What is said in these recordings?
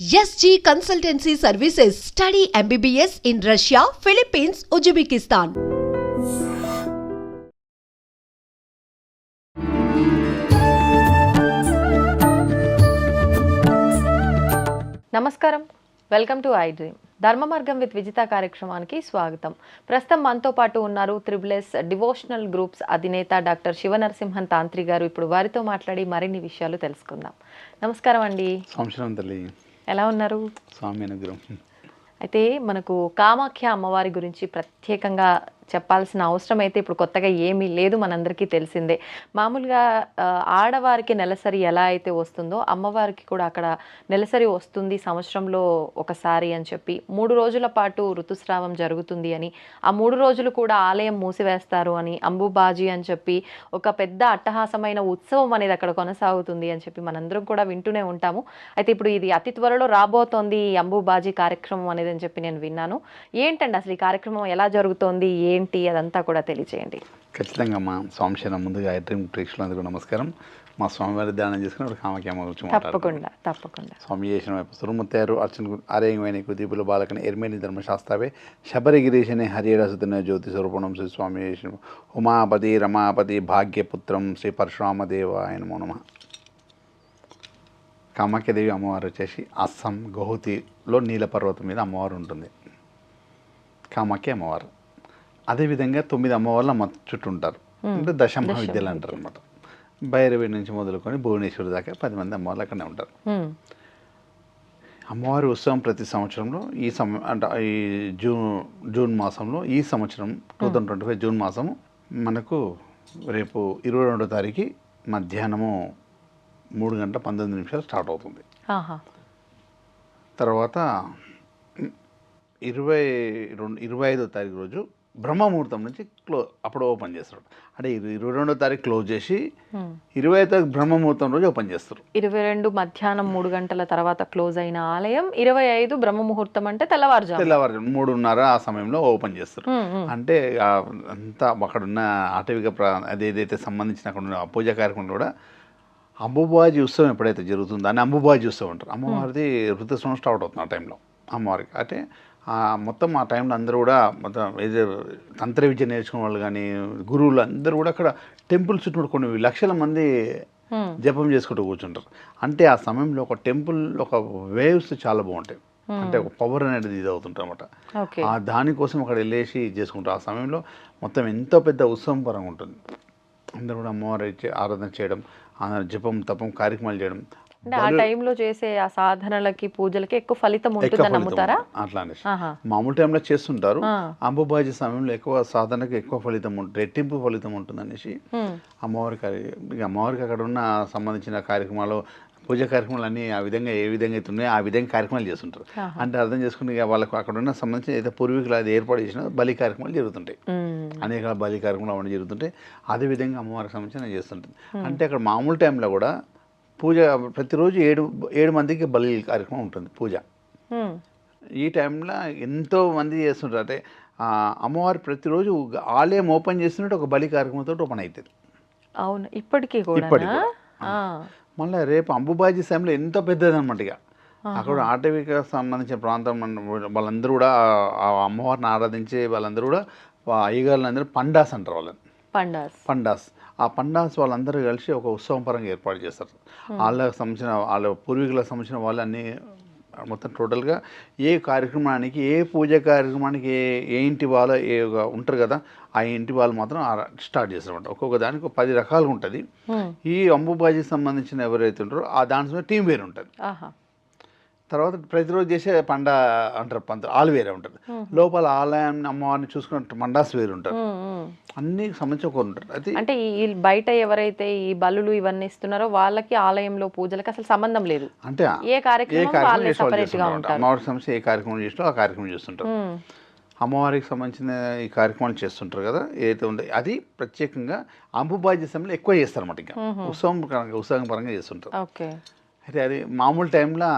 SG Consultancy Services. Study MBBS in Russia, Philippines, Uzbekistan. నమస్కారం, welcome to I dream. ధర్మ మార్గం with Vijitha కార్యక్రమానికి స్వాగతం. ప్రస్తుతం మనతో పాటు ఉన్నారు త్రిబుల్ఎస్ డివోషనల్ గ్రూప్స్ అధినేత డాక్టర్ శివనరసింహన్ తాంత్రి గారు. ఇప్పుడు వారితో మాట్లాడి మరిన్ని విషయాలు తెలుసుకుందాం. నమస్కారం అండి. సంవత్సరం తల్లి, ఎలా ఉన్నారు? స్వామి అనుగ్రహం. అయితే మనకు కామాఖ్య అమ్మవారి గురించి ప్రత్యేకంగా చెప్పాల్సిన అవసరం అయితే ఇప్పుడు కొత్తగా ఏమీ లేదు, మనందరికీ తెలిసిందే. మామూలుగా ఆడవారికి నెలసరి ఎలా అయితే వస్తుందో అమ్మవారికి కూడా అక్కడ నెలసరి వస్తుంది సంవత్సరంలో ఒకసారి అని చెప్పి 3 రోజుల పాటు ఋతుస్రావం జరుగుతుంది అని, ఆ 3 రోజులు కూడా ఆలయం మూసివేస్తారు అని, అంబుబాజీ అని చెప్పి ఒక పెద్ద అట్టహాసమైన ఉత్సవం అనేది అక్కడ కొనసాగుతుంది అని చెప్పి మనందరం కూడా వింటూనే ఉంటాము. అయితే ఇప్పుడు ఇది అతి త్వరలో రాబోతోంది ఈ అంబుబాజీ కార్యక్రమం అనేది అని చెప్పి నేను విన్నాను. ఏంటండి అసలు ఈ కార్యక్రమం ఎలా జరుగుతోంది, ఏంటి అదంతా కూడా తెలియజేయండి. ఖచ్చితంగా మా స్వామిశనం ముందుగా ఐ డ్రీమ్ ప్రేక్షకులందరికీ నమస్కారం. మా స్వామివారి ధ్యానం చేసుకుని కామాఖ్యమ్మ గురించి తప్పకుండా స్వామి చేసిన సురముత్తారు అర్చన ఆరేయమైన దీపుల బాలకని ఎర్మేని ధర్మశాస్త్రవే శబరిగిరీశని హరియేడసుతున్న జ్యోతి స్వరూపణం శ్రీ స్వామి చేసిన ఉమాపతి రమాపతి భాగ్యపుత్రం శ్రీ పరశురామదేవాయ నమో నమః. కామాఖ్యదేవి అమ్మవారు వచ్చేసి అస్సాం గౌహతిలో నీలపర్వతం మీద అమ్మవారు ఉంటుంది, కామాఖ్య అమ్మవారు. అదేవిధంగా 9 అమ్మవార్లు అమ్మ చుట్టూ ఉంటారు, అంటే దశమహావిద్యలు అంటారు అనమాట. భైరవి నుంచి మొదలుకొని భువనేశ్వరి దాకా 10 మంది అమ్మవార్లు అక్కడనే ఉంటారు. అమ్మవారి ఉత్సవం ప్రతి సంవత్సరంలో ఈ అంటే ఈ జూన్ మాసంలో, ఈ సంవత్సరం 2025 జూన్ మాసము మనకు రేపు 22వ తారీఖు మధ్యాహ్నము 3:19 స్టార్ట్ అవుతుంది. తర్వాత 25వ తారీఖు రోజు బ్రహ్మముహూర్తం నుంచి అప్పుడు ఓపెన్ చేస్తారు. అంటే 22వ తారీఖు క్లోజ్ చేసి 25వ తారీఖు బ్రహ్మముహూర్తం రోజు ఓపెన్ చేస్తారు. 22 మధ్యాహ్నం 3 గంటల తర్వాత క్లోజ్ అయిన ఆలయం 25 బ్రహ్మముహూర్తం అంటే తెల్లవారుజాము 3:30 ఆ సమయంలో ఓపెన్ చేస్తారు. అంటే అంతా అక్కడ ఉన్న ఆటవిక అదేదైతే సంబంధించిన అక్కడ ఉన్న పూజా కార్యక్రమం కూడా అంబుబాజీ ఉత్సవం ఎప్పుడైతే జరుగుతుందో దాన్ని అంబుబాజీ ఉత్సవం అంటారు. అమ్మవారిది ఋతుస్రావం స్టార్ట్ అవుతుంది ఆ టైంలో అమ్మవారికి. అంటే మొత్తం ఆ టైంలో అందరూ కూడా మొత్తం ఏదో తంత్ర విద్య నేర్చుకునే వాళ్ళు కానీ గురువులు అందరూ కూడా అక్కడ టెంపుల్ చుట్టూ కొన్ని లక్షల మంది జపం చేసుకుంటూ కూర్చుంటారు. అంటే ఆ సమయంలో ఒక టెంపుల్ ఒక వేవ్స్ చాలా బాగుంటాయి, అంటే ఒక పవర్ అనేది ఇది అవుతుంటారు అనమాట. దానికోసం అక్కడ వెళ్ళేసి చేసుకుంటారు. ఆ సమయంలో మొత్తం ఎంతో పెద్ద ఉత్సవం పరంగా ఉంటుంది. అందరూ కూడా అమ్మవారి ఆరాధన చేయడం, జపం తపం కార్యక్రమాలు చేయడం, అంటే ఆ టైంలో చేసే ఆ సాధనలకి పూజలకి ఎక్కువ ఫలితం ఉంటుందని నమ్ముతారా? అట్లా అనేసి మామూలు టైంలో చేస్తుంటారు. అంబుబాజీ సమయంలో ఎక్కువ సాధనకి ఎక్కువ ఫలితం ఉంటుంది, రెట్టింపు ఫలితం ఉంటుంది అనేసి అమ్మవారికి అక్కడ ఉన్న సంబంధించిన కార్యక్రమాలు పూజ కార్యక్రమాలు అన్నీ ఆ విధంగా ఏ విధంగా అయితే ఉన్నాయో ఆ విధంగా కార్యక్రమాలు చేస్తుంటారు. అంటే అర్థం చేసుకుని వాళ్ళకు అక్కడ ఉన్న సంబంధించిన ఏదైతే పూర్వీకులు అది ఏర్పాటు చేసిన బలి కార్యక్రమాలు జరుగుతుంటాయి, అనేక బలి కార్యక్రమాలు అవన్నీ జరుగుతుంటాయి. అదేవిధంగా అమ్మవారికి సంబంధించిన చేస్తుంటుంది. అంటే అక్కడ మామూలు టైంలో కూడా పూజ ప్రతిరోజు 7 మందికి బలి కార్యక్రమం ఉంటుంది పూజ. ఈ టైంలో ఎంతో మంది చేస్తుంటారు. అంటే అమ్మవారు ప్రతిరోజు ఆలయం ఓపెన్ చేస్తున్నట్టు ఒక బలి కార్యక్రమంతో ఓపెన్ అవుతుంది. అవును, ఇప్పటికీ మళ్ళీ రేపు అంబుబాజీ సమయంలో ఎంతో పెద్దది అనమాట. ఇక అక్కడ ఆటవిక సంబంధించిన ప్రాంతం వాళ్ళందరూ కూడా ఆ అమ్మవారిని ఆరాధించే వాళ్ళందరూ కూడా అయ్యగారులందరూ పండాస్ అంటారు వాళ్ళని. పండాస్ ఆ పండాస్ వాళ్ళందరూ కలిసి ఒక ఉత్సవం పరంగా ఏర్పాటు చేస్తారు. వాళ్ళకి సంబంధించిన వాళ్ళ పూర్వీకులకు సంబంధించిన వాళ్ళన్నీ మొత్తం టోటల్గా ఏ కార్యక్రమానికి ఏ పూజ కార్యక్రమానికి ఏ ఇంటి వాళ్ళు ఉంటారు కదా, ఆ ఇంటి వాళ్ళు మాత్రం స్టార్ట్ చేస్తారన్నమాట. ఒక్కొక్క దానికి 10 రకాలుగా ఉంటుంది. ఈ అంబుబాజీకి సంబంధించిన ఎవరైతే ఉంటారో ఆ దాంట్లో టీం వేరు ఉంటుంది. తర్వాత ప్రతిరోజు చేసే అంటారు ఆలు వేరే ఉంటుంది. లోపల ఆలయాన్ని అమ్మవారిని చూసుకున్న మండాస్ వేరు ఉంటారు. అన్ని సంబంధించి ఒకరు ఉంటారు. అది అంటే ఈ బయట ఎవరైతే ఈ బలులు ఇవన్నీ ఇస్తున్నారో వాళ్ళకి ఆలయంలో పూజలకి అసలు సంబంధం లేదు. అంటే ఏ కార్యక్రమం అమ్మవారికి సంబంధించి ఏ కార్యక్రమం చేసినా ఆ కార్యక్రమం చేస్తుంటారు. అమ్మవారికి సంబంధించిన ఈ కార్యక్రమాలు చేస్తుంటారు కదా, ఏదైతే ఉందో అది ప్రత్యేకంగా అంబుబాజీ సమయంలో ఎక్కువ చేస్తారు అన్నమాట. ఇంకా ఉత్సవం పరంగా చేస్తుంటారు. అయితే అది మామూలు టైంలో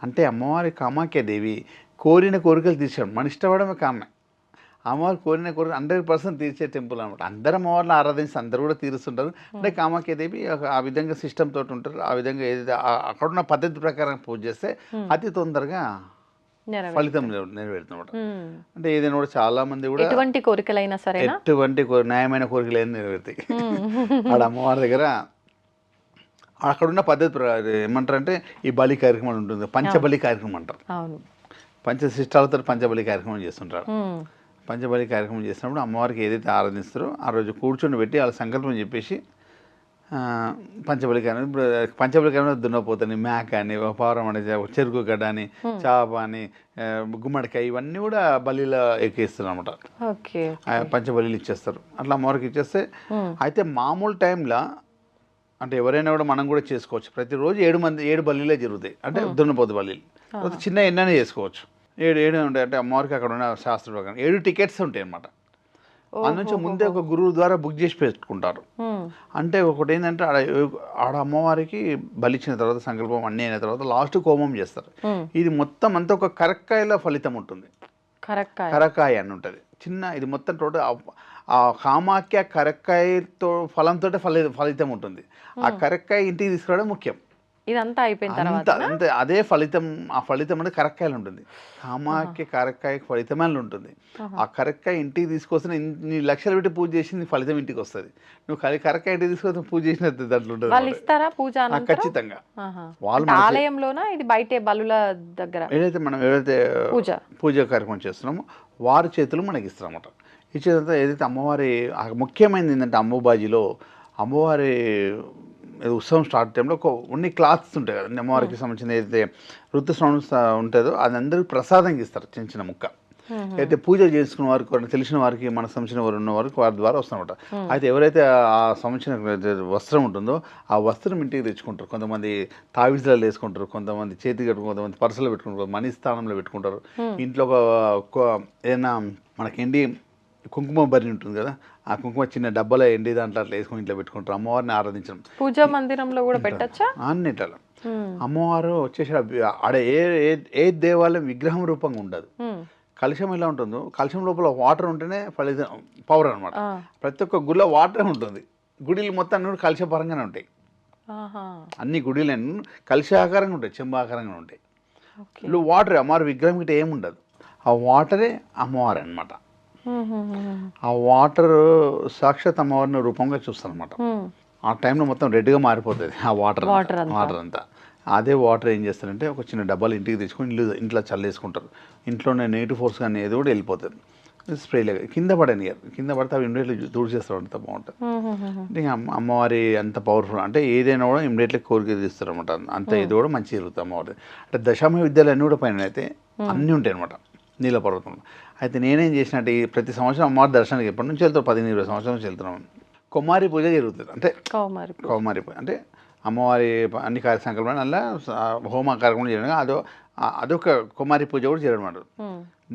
అంటే అమ్మవారి కామాఖ్య దేవి కోరిన కోరికలు తీర్చాడు. మన ఇష్టపడమే కామె. అమ్మవారు కోరిన 100% తీర్చే టెంపుల్ అనమాట. అందరు అమ్మవారిని ఆరాధించి అందరూ కూడా తీరుస్తుంటారు. అంటే కామాఖ్యాదేవి ఆ విధంగా సిస్టమ్ తోటి ఉంటారు. ఆ విధంగా ఏదైతే అక్కడున్న పద్ధతి ప్రకారం పూజ చేస్తే అతి తొందరగా ఫలితం నెరవేరుతున్నమాట. అంటే ఏదైనా కూడా చాలా మంది కూడా ఎటువంటి కోరికలైనా సరే ఎటువంటి న్యాయమైన కోరికలు ఏమైనా నెరవేరుతాయి ఆడ అమ్మవారి దగ్గర. అక్కడున్న పద్ధతి ఏమంటారంటే ఈ బలి కార్యక్రమం ఉంటుంది, పంచబలి కార్యక్రమం అంటారు. పంచశిష్టాలతో పంచబలి కార్యక్రమం చేస్తుంటారు. పంచబలి కార్యక్రమం చేసినప్పుడు అమ్మవారికి ఏదైతే ఆరాధిస్తారో ఆ రోజు కూర్చొని పెట్టి వాళ్ళ సంకల్పం చెప్పేసి పంచబలి కార్యక్రమం. ఇప్పుడు పంచబలి కార్యక్రమం దున్నపోతని, మేక అని, పావురం అని, చెరుకు గడ్డ అని, చాప అని, గుమ్మడికాయ ఇవన్నీ కూడా బలిలో ఎక్కిస్తారు అనమాట. పంచబలిలు ఇచ్చేస్తారు. అట్లా అమ్మవారికి ఇచ్చేస్తే అయితే మామూలు టైంలో అంటే ఎవరైనా కూడా మనం కూడా చేసుకోవచ్చు. ప్రతిరోజు 7 బల్లీలే జరుగుతాయి. అంటే దున్నపోతు బల్లీలు చిన్న ఎన్నైనా చేసుకోవచ్చు. 7 ఉంటాయి. అంటే అమ్మవారికి అక్కడ ఉన్న శాస్త్ర ప్రకారం 7 టికెట్స్ ఉంటాయి అన్నమాట. అందునుంచి ముందే ఒక గురువు ద్వారా బుక్ చేసి పెట్టుకుంటారు. అంటే ఒకటి ఏంటంటే ఆడ అమ్మవారికి బలిచ్చిన తర్వాత సంకల్పం అన్నీ అయిన తర్వాత లాస్ట్ హోమం చేస్తారు. ఇది మొత్తం అంతా ఒక కరక్కాయల ఫలితం ఉంటుంది. కరక్కాయ అని ఉంటుంది చిన్న. ఇది మొత్తం టోటల్ ఆ కామాఖ్య కరక్కాయతో ఫలంతో ఫలితం ఉంటుంది. ఆ కరక్కాయ ఇంటికి తీసుకురావడం ముఖ్యం. ఇదంతా అయిపోయిన తర్వాత అంతే అదే ఫలితం. ఆ ఫలితం అంటే కరక్కాయలు ఉంటుంది. కామాఖ్య కరక్కాయ ఫలితమే ఉంటుంది. ఆ కరక్కాయ ఇంటికి తీసుకొస్తే నీ లక్షలు పెట్టి పూజ చేసి నీ ఫలితం ఇంటికి వస్తుంది. నువ్వు కరక్కాయ ఇంటికి తీసుకొస్తే పూజ చేసిన దాంట్లో ఉంటుంది. వాళ్ళు ఇస్తారా పూజ? ఖచ్చితంగా. వాళ్ళు ఆలయంలోనా ఇది బయటే బలుల దగ్గర ఏదైతే పూజ కార్యక్రమం చేస్తున్నామో వారి చేతులు మనకి ఇస్తారన్నమాట. ఇచ్చేదంతా ఏదైతే అమ్మవారి ముఖ్యమైనది ఏంటంటే అంబుబాజీలో అమ్మవారి ఉత్సవం స్టార్ట్ టైంలో కొన్ని క్లాత్స్ ఉంటాయి కదా అమ్మవారికి సంబంధించిన ఏదైతే ఋతుస్రావం ఉంటుందో అది అందరికి ప్రసాదంగా ఇస్తారు. చిన్న చిన్న ముక్క అయితే పూజ చేసుకున్న వారికి తెలిసిన వారికి మన సంబంధించిన వారు ఉన్న వారికి వారి ద్వారా వస్తారన్నమాట. అయితే ఎవరైతే ఆ సంబంధించిన వస్త్రం ఉంటుందో ఆ వస్త్రం ఇంటికి తెచ్చుకుంటారు. కొంతమంది తావిజాలు వేసుకుంటారు, కొంతమంది చేతి కట్టుకుంటారు, కొంతమంది పర్సులో పెట్టుకుంటారు, మనీ స్థానంలో పెట్టుకుంటారు. ఇంట్లో ఏదైనా మనకి కుంకుమ బరి ఉంటుంది కదా, ఆ కుంకుమ చిన్న డబ్బాలో ఎండి దాంట్లో అట్లా వేసుకొని ఇంట్లో పెట్టుకుంటారు. అమ్మవారిని ఆరాధించడం పూజా మందిరంలో కూడా పెట్టచ్చా? అన్నిట్లా అమ్మవారు వచ్చేసి ఆడ ఏ దేవాలయం విగ్రహం రూపంగా ఉండదు. కలశం ఎలా ఉంటుందో కలశం లోపల వాటర్ ఉంటేనే ఫలితం పవర్ అనమాట. ప్రతి ఒక్క గుడిలో వాటర్ ఉంటుంది. గుడిలు మొత్తం అన్ని కలశపరంగానే ఉంటాయి. అన్ని గుడిలన్నీ కలశాకారంగా ఉంటాయి, చెంబాకారంగా ఉంటాయి. వాటర్ అమ్మవారి విగ్రహం గిట్ట ఏముండదు. ఆ వాటరే అమ్మవారు అనమాట. ఆ వాటర్ సాక్షాత్ అమ్మవారిని రూపంగా చూస్తాను అనమాట. ఆ టైంలో మొత్తం రెడ్గా మారిపోతుంది ఆ వాటర్ అంతా. అదే వాటర్ ఏం చేస్తారంటే ఒక చిన్న డబ్బాలు ఇంటికి తెచ్చుకొని ఇంట్లో చల్లేసుకుంటారు. ఇంట్లోనే నెగిటివ్ ఫోర్స్ కానీ ఏది కూడా వెళ్ళిపోతుంది. స్ప్రేలాగా కింద పడితే అవి ఇమ్మీడియట్లీ చేస్తారు. అంత బాగుంటుంది. అంటే అమ్మవారి అంత పవర్ఫుల్. అంటే ఏదైనా కూడా ఇమ్మీడియట్లీ కోరిక తీస్తారు అనమాట. అంత ఇది కూడా మంచి జరుగుతుంది అమ్మవారి. అంటే దశామ విద్యలు అన్నీ కూడా పైన అయితే అన్నీ ఉంటాయి అనమాట నీల పర్వతంలో. అయితే నేనేం చేసినట్టు ప్రతి సంవత్సరం అమ్మవారి దర్శనానికి ఎప్పటి నుంచి వెళ్తాం 15-20 సంవత్సరాల నుంచి వెళ్తున్నాం. కుమారి పూజ జరుగుతుంది. అంటే కౌమారి పూజ అంటే అమ్మవారి అన్ని సంకల్పాలు అలా హోమ కార్యక్రమం చేయడం అదొక కుమారి పూజ కూడా చేయడం అన్నమాట.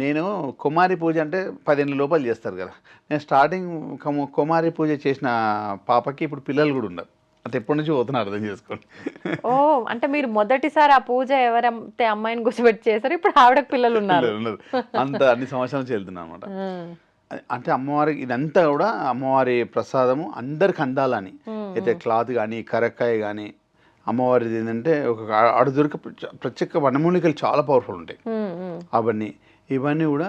నేను కుమారి పూజ అంటే 10 ఏళ్ళ లోపల చేస్తారు కదా. నేను స్టార్టింగ్ కుమారి పూజ చేసిన పాపకి ఇప్పుడు పిల్లలు కూడా ఉన్నారు. అంటే ఎప్పటి నుంచి పోతున్నా అర్థం చేసుకోండి. అంటే మీరు మొదటిసారి ఆ పూజ ఎవరైతే అమ్మాయిని కూర్చోబెట్టి చేశారు, ఇప్పుడు ఆవిడకి పిల్లలు ఉన్నారు. అన్ని సంవత్సరాల నుంచి వెళ్తున్నా అనమాట. అంటే అమ్మవారికి ఇదంతా కూడా అమ్మవారి ప్రసాదము అందరికి అందాలని. అయితే క్లాత్ కానీ కరక్కాయ కానీ అమ్మవారిది ఏంటంటే ఒక అడుదొరికి ప్రత్యేక వనమూలికలు చాలా పవర్ఫుల్ ఉంటాయి. ఇవన్నీ కూడా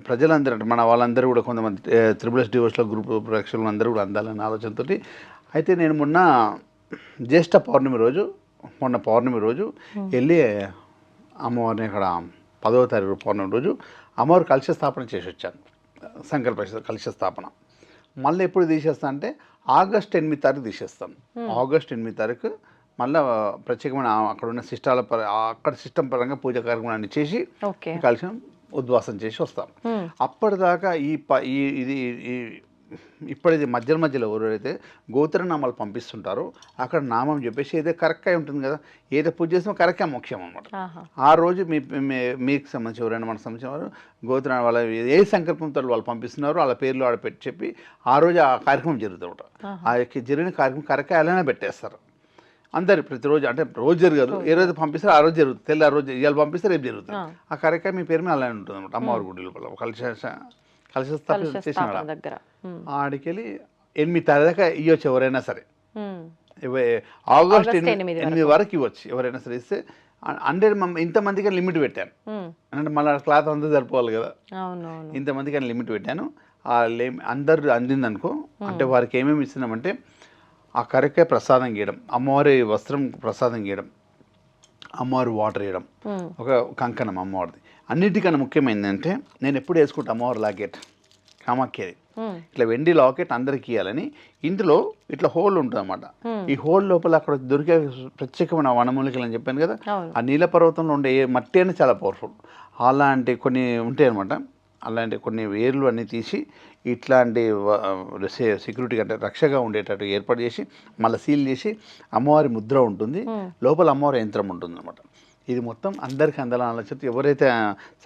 ప్రజలందరూ అంటే మన వాళ్ళందరూ కూడా కొంతమంది త్రిబుల్ఎస్ డివోర్స్లో గ్రూప్ ప్రేక్షకులు అందరూ కూడా అందాలనే ఆలోచనతో అయితే నేను మొన్న జ్యేష్ఠ పౌర్ణమి రోజు వెళ్ళి అమ్మవారిని అక్కడ 10వ తారీఖు పౌర్ణమి రోజు అమ్మవారి కలశ స్థాపన చేసి వచ్చాను. సంకల్ప కలశ స్థాపన మళ్ళీ ఎప్పుడు తీసేస్తా అంటే ఆగస్ట్ 8 తారీఖు తీసేస్తాను. ఆగస్ట్ 8 తారీఖు మళ్ళీ ప్రత్యేకమైన అక్కడ ఉన్న అక్కడ సిస్టమ్ పరంగా పూజ కార్యక్రమాన్ని చేసి కలశం ఉద్వాసం చేసి వస్తాం. అప్పటిదాకా ఇది ఇప్పుడైతే మధ్యలో ఎవరైతే గోత్రనామాలు పంపిస్తుంటారో అక్కడ నామం చెప్పేసి ఏదో కరక్కాయ ఉంటుంది కదా, ఏదో పూజ చేసినా కరక్కాయ ముఖ్యం అనమాట. ఆ రోజు మీకు సంబంధించి ఎవరైనా మనకు సంబంధించిన వారు గోత్ర వాళ్ళ ఏ సంకల్పంతో వాళ్ళు పంపిస్తున్నారో వాళ్ళ పేర్లు ఆడ పెట్టి చెప్పి ఆ రోజు ఆ కార్యక్రమం జరుగుతూ ఉంటారు. ఆ జరిగిన కార్యక్రమం కరక్కాయ అలానే పెట్టేస్తారు. అందరు ప్రతిరోజు అంటే రోజు జరగదు, ఏ రోజు పంపిస్తారు ఆ రోజు జరుగుతుంది, తెల్లారి రోజు ఇవాళ పంపిస్తే రేపు జరుగుతుంది. ఆ కార్యక్రమం మీ పేరు మీద అలానే ఉంటుంది అనమాట. అమ్మవారి గుడి లోపల కలిసి చేసిన దగ్గర ఆడికి వెళ్ళి 8 తారీఖు దాకా ఇవ్వచ్చు ఎవరైనా సరే. ఆగస్ట్ 8 వరకు ఇవ్వచ్చు ఎవరైనా సరే. ఇస్తే 100 ఇంతమందికి లిమిట్ పెట్టాను, అంటే మళ్ళీ క్లాత్ అంతా సరిపోవాలి కదా, ఇంతమందికి అని లిమిట్ పెట్టాను. అందరు అందిందనుకో, అంటే వారికి ఏమేమి ఇస్తున్నామంటే ఆ కరెక్ట్గా ప్రసాదం గీయడం, అమ్మవారి వస్త్రం ప్రసాదం గీయడం, అమ్మవారి వాటర్ వేయడం, ఒక కంకణం అమ్మవారిది. అన్నిటికన్నా ముఖ్యమైనది అంటే నేను ఎప్పుడు వేసుకుంటా అమ్మవారి లాకెట్, కామాఖ్యది ఇట్లా వెండి లాకెట్ అందరికి ఇవ్వాలని. ఇందులో ఇట్లా హోల్ ఉంటుంది అన్నమాట. ఈ హోల్ లోపల అక్కడ దొరికే ప్రత్యేకమైన వనమూలికలు అని చెప్పాను కదా, ఆ నీల పర్వతంలో ఉండే మట్టి అనేది చాలా పవర్ఫుల్. అలాంటి కొన్ని ఉంటాయి అనమాట. అలాంటి కొన్ని వేర్లు అన్నీ తీసి ఇట్లాంటి సెక్యూరిటీ అంటే రక్షగా ఉండేటట్టు ఏర్పాటు చేసి మళ్ళీ సీల్ చేసి అమ్మవారి ముద్ర ఉంటుంది, లోపల అమ్మవారి యంత్రం ఉంటుంది అనమాట. ఇది మొత్తం అందరికీ అందాలని ఆలోచన ఎవరైతే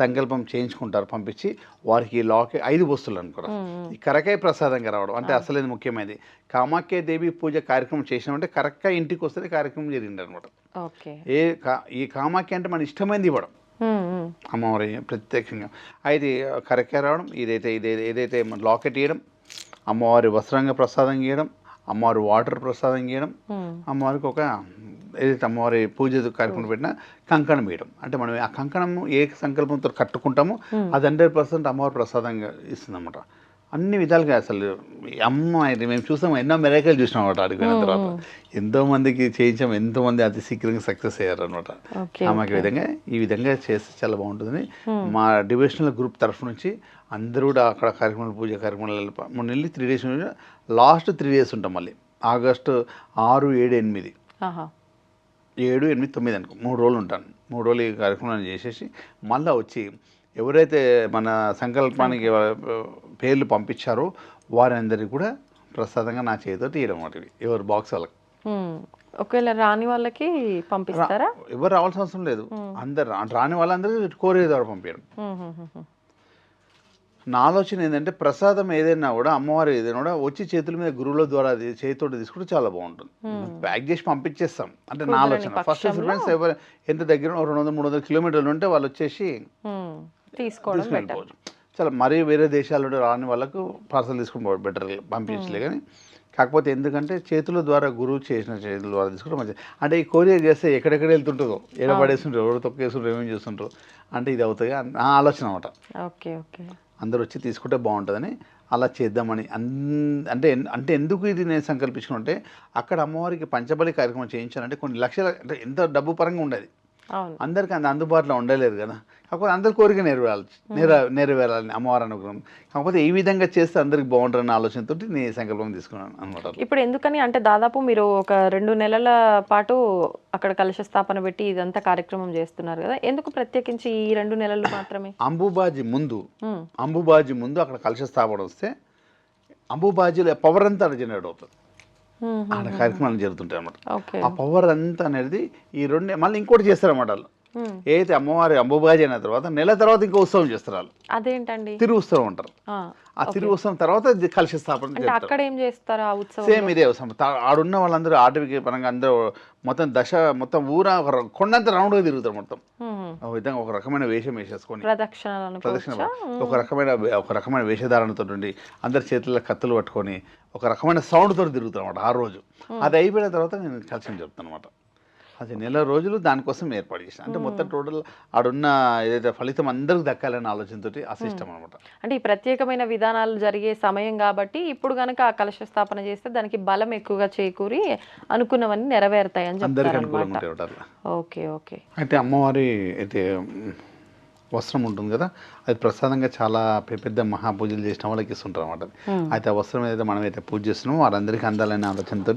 సంకల్పం చేయించుకుంటారో పంపించి వారికి లాకే 5 వస్తువులు అనుకోవడం, ఈ కరకాయ ప్రసాదంగా రావడం. అంటే అసలు ముఖ్యమైనది కామాఖ్య దేవి పూజ కార్యక్రమం చేసినామంటే కరెక్ట్గా ఇంటికి వస్తే కార్యక్రమం జరిగింది అనమాట. ఈ కామాఖ్య అంటే మన ఇష్టమైనది ఇవ్వడం అమ్మవారి ప్రత్యేకంగా. అయితే కరకాయ రావడం, ఏదైతే లాకెట్ ఇవ్వడం, అమ్మవారి వస్త్రంగా ప్రసాదం గీయడం, అమ్మవారి వాటర్ ప్రసాదం గీయడం, అమ్మవారికి ఒక ఏదైతే అమ్మవారి పూజ కార్యక్రమం పెట్టినా కంకణం వేయడం. అంటే మనం ఆ కంకణం ఏ సంకల్పంతో కట్టుకుంటామో అది 100% అమ్మవారి ప్రసాదంగా ఇస్తుంది అన్నమాట. అన్ని విధాలుగా అసలు అమ్మ ఇది మేము చూసాము, ఎన్నో మెరేకలు చూసినాం అనమాట. అడిగిన తర్వాత ఎంతోమందికి చేయించాము, ఎంతోమంది అతి శీఘ్రంగా సక్సెస్ అయ్యారు అనమాట. అమ్మకి ఈ విధంగా చేస్తే చాలా బాగుంటుందని మా డివోషనల్ గ్రూప్ తరఫు నుంచి అందరూ కూడా అక్కడ కార్యక్రమాలు పూజ కార్యక్రమాలు మొన్న వెళ్ళి 3 days లాస్ట్ 3 days ఉంటాం. మళ్ళీ ఆగస్టు 6, 7, 8 7, 8, 9 అనుకో 3 రోజులు ఉంటాను. 3 రోజులు ఈ కార్యక్రమాన్ని చేసేసి మళ్ళీ వచ్చి ఎవరైతే మన సంకల్పానికి పేర్లు పంపించారో వారందరికీ కూడా ప్రసాదంగా నా చేతితో తీయడం వాటివి ఎవరు బాక్స్ వాళ్ళకి. ఒకవేళ రాని వాళ్ళకి పంపిస్తారా? ఎవరు రావాల్సిన అవసరం లేదు, అందరు రాని వాళ్ళందరికీ కోరిక ద్వారా పంపించడం. నా ఆలోచన ఏంటంటే ప్రసాదం ఏదైనా కూడా అమ్మవారు ఏదైనా కూడా వచ్చి చేతుల మీద గురువుల ద్వారా చేతితో తీసుకుంటే చాలా బాగుంటుంది. ప్యాక్ చేసి పంపించేస్తాం అంటే నా ఆలోచన. ఫస్ట్ ప్రిఫరెన్స్ ఎవరు ఎంత దగ్గర 200-300 కిలోమీటర్లు ఉంటే వాళ్ళు వచ్చేసి తీసుకెళ్ళిపోవచ్చు. చాలా మరీ వేరే దేశాల్లో రాని వాళ్ళకు పార్సల్ తీసుకుని బెటర్ పంపించలే. కానీ కాకపోతే ఎందుకంటే చేతుల ద్వారా గురువు చేసిన చేతుల ద్వారా తీసుకుంటే మంచిది. అంటే ఈ కొరియర్ చేస్తే ఎక్కడెక్కడ వెళ్తుంటుందో, ఎడబడేస్తుంటారు, ఎవరు తొక్కేస్తుంటారు, ఏమేమి చేస్తుంటారు, అంటే ఇది అవుతుంది నా ఆలోచన అనమాట. అందరూ వచ్చి తీసుకుంటే బాగుంటుందని అలా చేద్దామని. అంటే ఎందుకు ఇది నేను సంకల్పించుకుంటే అక్కడ అమ్మవారికి పంచబలి కార్యక్రమం చేయించాలంటే కొన్ని లక్షల, అంటే ఎంత డబ్బు పరంగా ఉండేది, అందరికీ అందుబాటులో ఉండలేరు కదా. కాకపోతే అందరి కోరిక నెరవేరాలని అమ్మవారి అనుగ్రహం. కాకపోతే ఈ విధంగా చేస్తే అందరికి బాగుంటుందన్న ఆలోచనతో నేను సంకల్పం తీసుకున్నాను అనమాట. ఇప్పుడు ఎందుకని అంటే దాదాపు మీరు ఒక 2 నెలల పాటు అక్కడ కలశ స్థాపన పెట్టి ఇదంతా కార్యక్రమం చేస్తున్నారు కదా, ఎందుకు ప్రత్యేకించి ఈ 2 నెలలు మాత్రమే? అంబుబాజీ ముందు అక్కడ కలశ స్థాపన వస్తే అంబుబాజీలో పవర్ అంతా జనరేట్ అవుతుంది, ఆడ కార్యక్రమాలు జరుగుతుంటాయి అన్నమాట. ఆ పవర్ అంతా అనేది ఈ 2 మళ్ళీ ఇంకోటి చేస్తారన్నమాట. వాళ్ళు ఏదైతే అమ్మవారి అంబుబాజీ అయిన తర్వాత నెల తర్వాత ఇంకో ఉత్సవం చేస్తారు వాళ్ళు. అదేంటండి? తిరుగు ఉత్సవం అంటారు. ఆ తిరుగు ఉత్సవం తర్వాత కలశ స్థాపన అక్కడ ఏం చేస్తారు? ఆ ఉత్సవం సేమ్ ఇదే ఉత్సవం. ఆడున్న వాళ్ళందరూ ఆటవిక పరంగా అందరూ మొత్తం ఊర కొండంత రౌండ్గా తిరుగుతారు మొత్తం. విధంగా ఒక రకమైన వేషం వేసేసుకొని ప్రదక్షిణ ఒక రకమైన వేషధారణతో ఉండి అందరి చేతుల్లో కత్తులు పట్టుకొని ఒక రకమైన సౌండ్తో తిరుగుతారు అనమాట ఆ రోజు. అది అయిపోయిన తర్వాత నేను కలిసి చెప్తాను అనమాట. అది నెల రోజులు దానికోసం ఏర్పాటు చేసిన. అంటే మొత్తం టోటల్ ఆడున్న ఏదైతే ఫలితం అందరికి దక్కాలనే ఆలోచనతో ఆ సిస్టమ్ అనమాట. అంటే ఈ ప్రత్యేకమైన విధానాలు జరిగే సమయం కాబట్టి ఇప్పుడు కనుక ఆ కలశ స్థాపన చేస్తే దానికి బలం ఎక్కువగా చేకూరి అనుకున్నవన్నీ నెరవేరుతాయని చెప్తారు. ఓకే. అయితే అమ్మవారి అయితే వస్త్రం ఉంటుంది కదా, అది ప్రసాదంగా చాలా పెద్ద మహాపూజలు చేసిన వాళ్ళకి ఇస్తుంటారు అనమాట. అయితే ఆ వస్త్రం ఏదైతే మనమైతే పూజ చేస్తున్నామో వారందరికీ అందాలనే ఆలోచనతో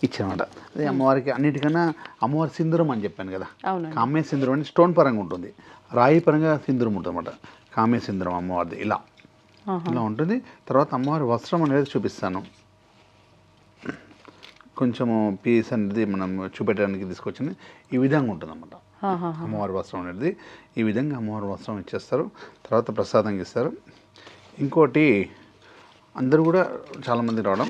ఇచ్చామన్నమాట. అదే అమ్మవారికి అన్నిటికన్నా అమ్మవారి సింధూరం అని చెప్పాను కదా, కామ్య సింధూరం అని స్టోన్ పరంగా ఉంటుంది, రాయి పరంగా సింధూరం ఉంటుంది అన్నమాట. కామ్య సింధూరం అమ్మవారిది ఇలా ఉంటుంది. తర్వాత అమ్మవారి వస్త్రం అనేది చూపిస్తాను. కొంచెము పీస్ అనేది మనం చూపెట్టడానికి తీసుకొచ్చింది ఈ విధంగా ఉంటుంది అన్నమాట. అమ్మవారి వస్త్రం అనేది ఈ విధంగా అమ్మవారి వస్త్రం ఇచ్చేస్తారు. తర్వాత ప్రసాదంగా ఇస్తారు. ఇంకోటి అందరూ కూడా చాలామంది రావడం,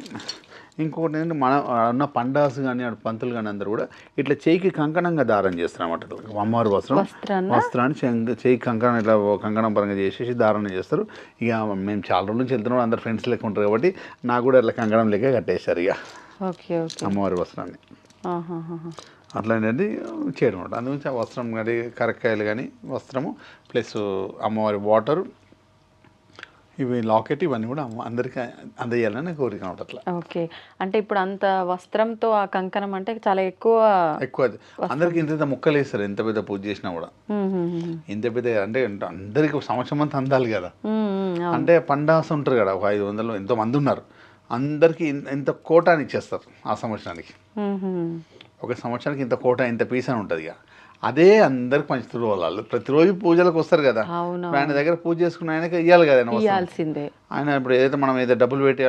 ఇంకొకటి ఏంటంటే మన ఉన్న పండాసు కానీ పంతులు కానీ అందరూ కూడా ఇట్లా చేయికి కంకణంగా దారం చేస్తారు అన్నమాట. అమ్మవారి వస్త్రాన్ని చేయికి కంకణం ఇట్లా కంకణం పరంగా చేసేసి దారం చేస్తారు. ఇక మేము చాలా రోజుల నుంచి వెళ్తున్నాం, అందరు ఫ్రెండ్స్ లెక్క ఉంటారు కాబట్టి నాకు కూడా ఇట్లా కంకణం లెక్క కట్టేశారు ఇక అమ్మవారి వస్త్రాన్ని. అట్లా అనేది చేయడం ఉంటుంది. అందుగురించి ఆ వస్త్రం కానీ కరక్కాయలు కానీ వస్త్రము ప్లస్ అమ్మవారి వాటరు ఇవి లాకెట్ ఇవన్నీ కూడా అందరికీ అందజేయాలని కోరిక ఉంటుంది అట్లా. ఓకే, అంటే ఇప్పుడు అంత వస్త్రంతో ఆ కంకణం అంటే చాలా ఎక్కువ అందరికి ఇంత ముక్కలు వేస్తారు. ఎంత పెద్ద పూజ చేసినా కూడా ఇంత పెద్ద అంటే అందరికి సంవత్సరం అంతా అందాలి కదా. అంటే పండాస ఉంటారు కదా, ఒక 500 ఎంతో మంది ఉన్నారు, అందరికి ఇంత కోటాని ఇచ్చేస్తారు ఆ సంవత్సరానికి. ఒక సంవత్సరానికి ఇంత కోట ఇంత పీస్ అని ఉంటుంది. ఇక అదే అందరికి పంచుతారు వాళ్ళు. ప్రతిరోజు పూజలకు వస్తారు కదా, ఆయన దగ్గర పూజ చేసుకుని ఆయనకి ఇవ్వాలి కదా. ఆయన ఇప్పుడు ఏదైతే మనం ఏదో డబ్బులు పెట్టి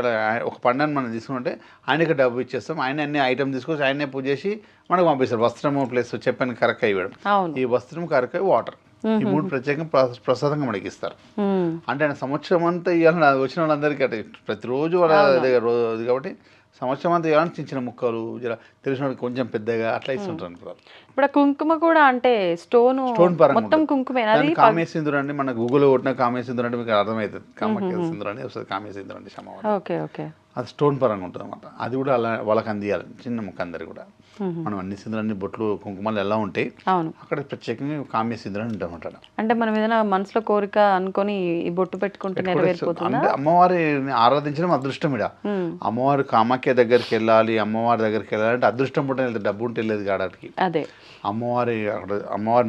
ఒక పండుగను మనం తీసుకుంటే ఆయనకి డబ్బు ఇచ్చేస్తాం, ఆయన అన్ని ఐటమ్ తీసుకొచ్చి ఆయనే పూజ చేసి మనకు పంపిస్తారు. వస్త్రము ప్లస్ చెప్పని కరక్కాయ ఇవ్వడం, ఈ వస్త్రం కరక్కాయ వాటర్ ఈ 3 ప్రత్యేకంగా ప్రసాదంగా మనకి ఇస్తారు. అంటే ఆయన సంవత్సరం అంతా ఇవ్వాలని వచ్చిన వాళ్ళందరికీ అంటే ప్రతిరోజు వాళ్ళ దగ్గర రోజు కాబట్టి సంవత్సరం అంతా ఇవ్వాలని చిన్న ముక్కలు తెలిసిన వాళ్ళకి కొంచెం పెద్దగా అట్లా ఇస్తుంటారు. ఇప్పుడు కుంకుమ కూడా అంటే స్టోన్ మొత్తం కుంకుమే. కామేసిందురు అండి, మన గూగుల్లో కొట్టిన కామేసిందురు అంటే మీకు అర్థమవుతుంది. కామేసిందురు అని వస్తుంది, కామేసిందురు అంటే సమాధానం అది స్టోన్ పరంగా ఉంటుంది అన్నమాట. అది కూడా అలా వాళ్ళకి అందియాలి చిన్న ముక్క అందరికి కూడా. మనం అన్ని సింధులన్నీ బొట్లు కుంకుమలు ఎలా ఉంటాయి అక్కడ ప్రత్యేకంగా కామ్య సింధులు అని ఉంటామంట. అంటే మనం ఏదైనా మనసులో కోరిక అనుకొని ఈ బొట్టు పెట్టుకుంటే నెరవేరిపోతుంది. అంటే అమ్మవారిని ఆరాధించడం అదృష్టం. ఇడ అమ్మవారి కామాఖ్య దగ్గరికి వెళ్ళాలి, అమ్మవారి దగ్గరికి వెళ్ళాలంటే అదృష్టం ఉంటే వెళ్తే డబ్బు ఉంటే వెళ్ళేది కాడానికి. అదే అమ్మవారి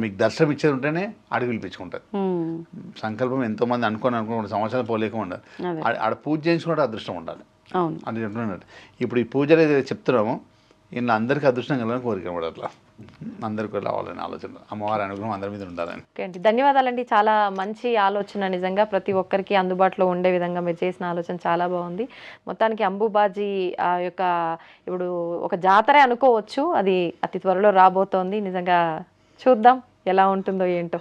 మీకు దర్శనం ఇచ్చేది ఉంటేనే అడిగి పిలిపించుకుంటారు. సంకల్పం ఎంతో మంది అనుకోని సంవత్సరాలు పోలేక ఉండాలి, ఆడ పూజ చేయించుకుంటే అదృష్టం ఉండాలి అని చెప్తున్నట్టు. ఇప్పుడు ఈ పూజలు ఏదైతే చెప్తున్నామో ఇలా అందరికీ అదృష్టం కలగాలని కోరిక కూడా అట్లా అందరికీ రావాలని ఆలోచన, అమ్మవారి అనుగ్రహం అందరి మీద ఉండాలని. ఓకే అండి, ధన్యవాదాలండి. చాలా మంచి ఆలోచన, నిజంగా ప్రతి ఒక్కరికి అందుబాటులో ఉండే విధంగా మీరు చేసిన ఆలోచన చాలా బాగుంది. మొత్తానికి అంబుబాజీ ఆ యొక్క ఇప్పుడు ఒక జాతరే అనుకోవచ్చు, అది అతి త్వరలో రాబోతోంది. నిజంగా చూద్దాం ఎలా ఉంటుందో ఏంటో.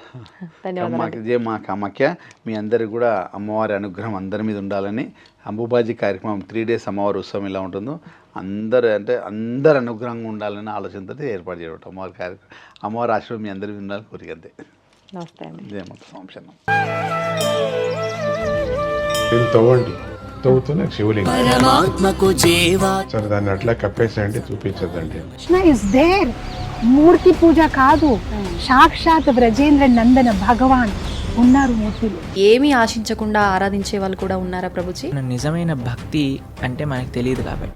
ధన్యవాదాలు. జయ మా కామాఖ్య. మీ అందరికి కూడా అమ్మవారి అనుగ్రహం అందరి మీద ఉండాలని అంబుబాజీ కార్యక్రమం 3 days అమ్మవారి ఉత్సవం ఎలా ఉంటుందో అందరు అనుగ్రహంగా ఉండాలని ఆలోచనతో ఏర్పాటు చేయడం అమ్మవారి కార్యక్రమం. అమ్మవారి ఆశీర్వాదం మీ అందరి మీద ఉండాలని కోరిక అంతే. నమస్తే అండి. జయ మాత సంక్షేమం. తవ్వండి, తవ్వుతూనే శివలింగం సరే దాన్ని అట్లా కప్పేసేయండి, చూపించదండి. మూర్తి పూజ కాదు, సాక్షాత్ బ్రజేంద్ర నందన భగవాన్ ఉన్నారు మూర్తిలో. ఏమీ ఆశించకుండా ఆరాధించే వాళ్ళు కూడా ఉన్నారా ప్రభుజీ? నిజమైన భక్తి అంటే మనకు తెలియదు కాబట్టి